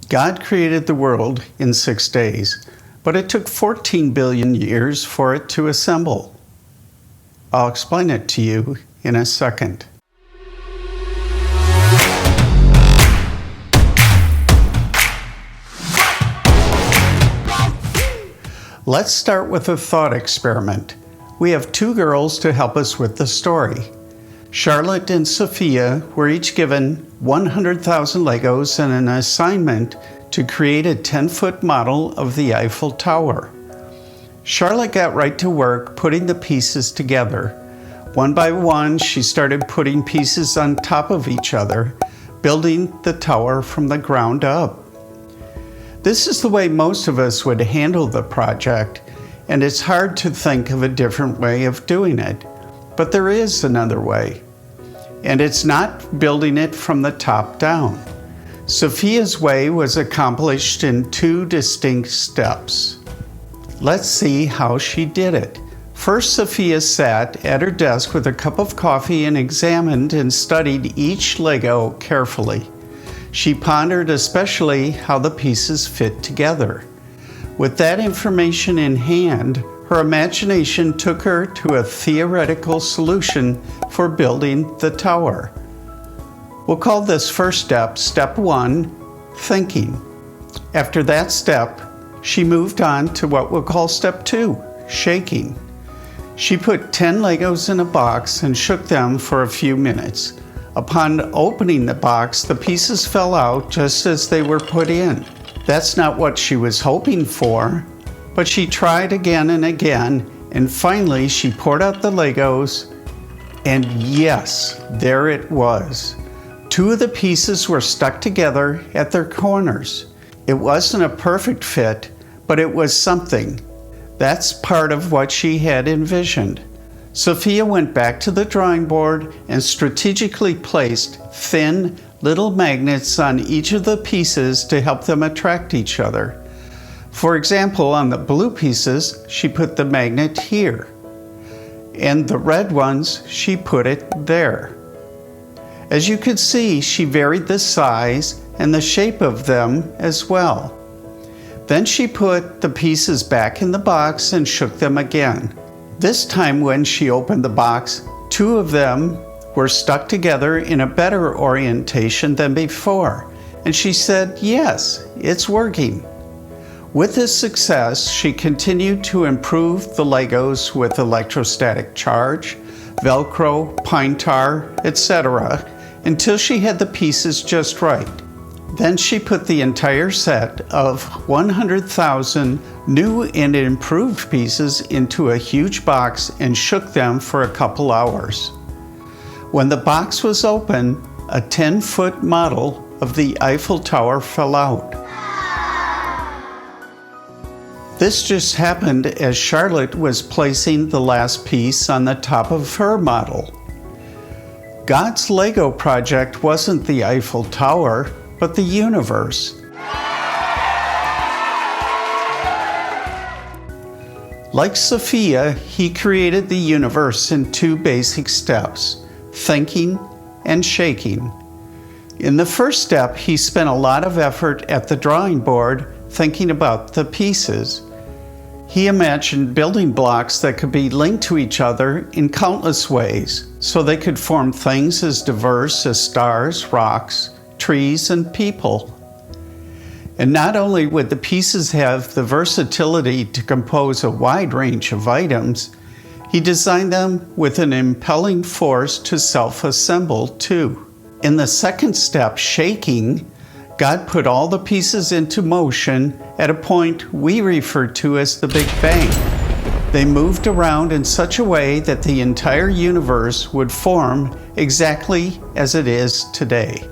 God created the world in 6 days, but it took 14 billion years for it to assemble. I'll explain it to you in a second. Let's start with a thought experiment. We have 2 girls to help us with the story. Charlotte and Sophia were each given 100,000 Legos and an assignment to create a 10-foot model of the Eiffel Tower. Charlotte got right to work putting the pieces together. One by one, she started putting pieces on top of each other, building the tower from the ground up. This is the way most of us would handle the project, and it's hard to think of a different way of doing it. But there is another way, and it's not building it from the top down. Sophia's way was accomplished in 2 distinct steps. Let's see how she did it. First, Sophia sat at her desk with a cup of coffee and examined and studied each Lego carefully. She pondered especially how the pieces fit together. With that information in hand, her imagination took her to a theoretical solution for building the tower. We'll call this first step, step 1, thinking. After that step, she moved on to what we'll call step 2, shaking. She put 10 Legos in a box and shook them for a few minutes. Upon opening the box, the pieces fell out just as they were put in. That's not what she was hoping for, but she tried again and again, and finally she poured out the Legos, and yes, there it was. 2 of the pieces were stuck together at their corners. It wasn't a perfect fit, but it was something. That's part of what she had envisioned. Sophia went back to the drawing board and strategically placed thin little magnets on each of the pieces to help them attract each other. For example, on the blue pieces, she put the magnet here, and the red ones, she put it there. As you could see, she varied the size and the shape of them as well. Then she put the pieces back in the box and shook them again. This time when she opened the box, 2 of them were stuck together in a better orientation than before, and she said, yes, it's working. With this success, she continued to improve the Legos with electrostatic charge, Velcro, pine tar, etc., until she had the pieces just right. Then she put the entire set of 100,000 new and improved pieces into a huge box and shook them for a couple hours. When the box was open, a 10-foot model of the Eiffel Tower fell out. This just happened as Charlotte was placing the last piece on the top of her model. God's Lego project wasn't the Eiffel Tower, but the universe. Like Sophia, he created the universe in 2 basic steps, thinking and shaking. In the first step, he spent a lot of effort at the drawing board thinking about the pieces. He imagined building blocks that could be linked to each other in countless ways, so they could form things as diverse as stars, rocks, trees, and people. And not only would the pieces have the versatility to compose a wide range of items, he designed them with an impelling force to self-assemble too. In the second step, shaking, God put all the pieces into motion at a point we refer to as the Big Bang. They moved around in such a way that the entire universe would form exactly as it is today.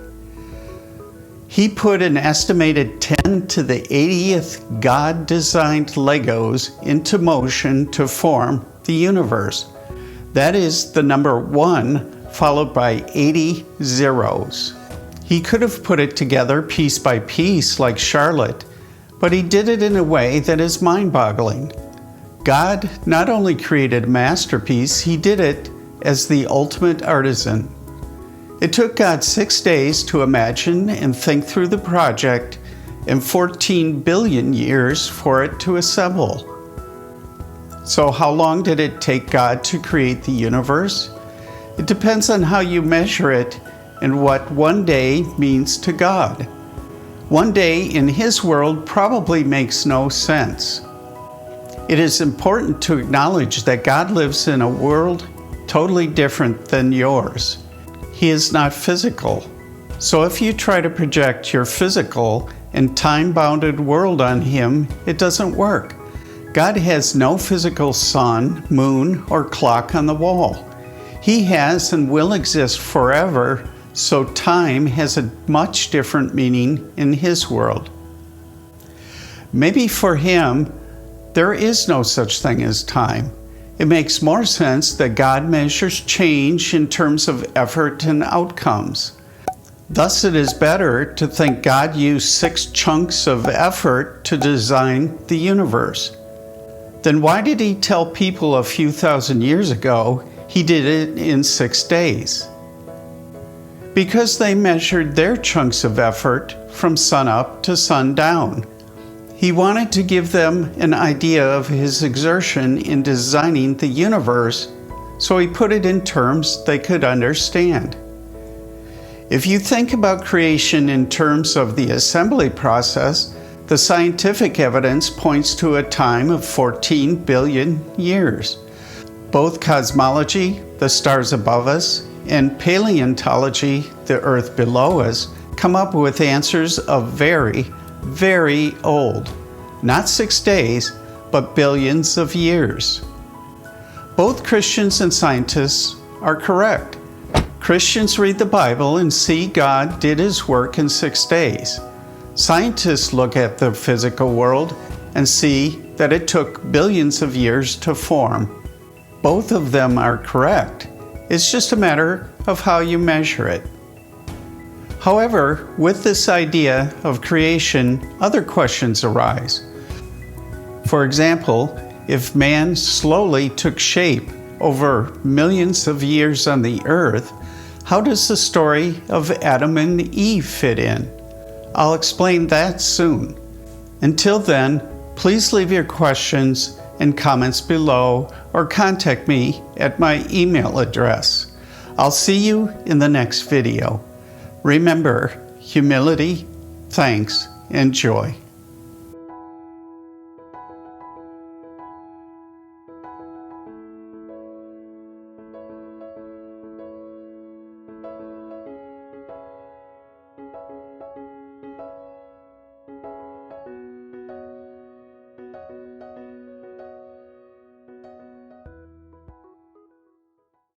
He put an estimated 10 to the 80th God-designed Legos into motion to form the universe. That is the number 1 followed by 80 zeros. He could have put it together piece by piece like Charlotte, but he did it in a way that is mind-boggling. God not only created a masterpiece, he did it as the ultimate artisan. It took God 6 days to imagine and think through the project, and 14 billion years for it to assemble. So how long did it take God to create the universe? It depends on how you measure it and what one day means to God. One day in His world probably makes no sense. It is important to acknowledge that God lives in a world totally different than yours. He is not physical. So if you try to project your physical and time-bounded world on Him, it doesn't work. God has no physical sun, moon, or clock on the wall. He has and will exist forever, so time has a much different meaning in His world. Maybe for Him, there is no such thing as time. It makes more sense that God measures change in terms of effort and outcomes. Thus, it is better to think God used 6 chunks of effort to design the universe. Then why did He tell people a few thousand years ago He did it in 6 days? Because they measured their chunks of effort from sunup to sundown. He wanted to give them an idea of His exertion in designing the universe, so He put it in terms they could understand. If you think about creation in terms of the assembly process, the scientific evidence points to a time of 14 billion years. Both cosmology, the stars above us, and paleontology, the earth below us, come up with answers of very, very old. Not 6 days, but billions of years. Both Christians and scientists are correct. Christians read the Bible and see God did His work in 6 days. Scientists look at the physical world and see that it took billions of years to form. Both of them are correct. It's just a matter of how you measure it. However, with this idea of creation, other questions arise. For example, if man slowly took shape over millions of years on the earth, how does the story of Adam and Eve fit in? I'll explain that soon. Until then, please leave your questions and comments below or contact me at my email address. I'll see you in the next video. Remember, humility, thanks, and joy.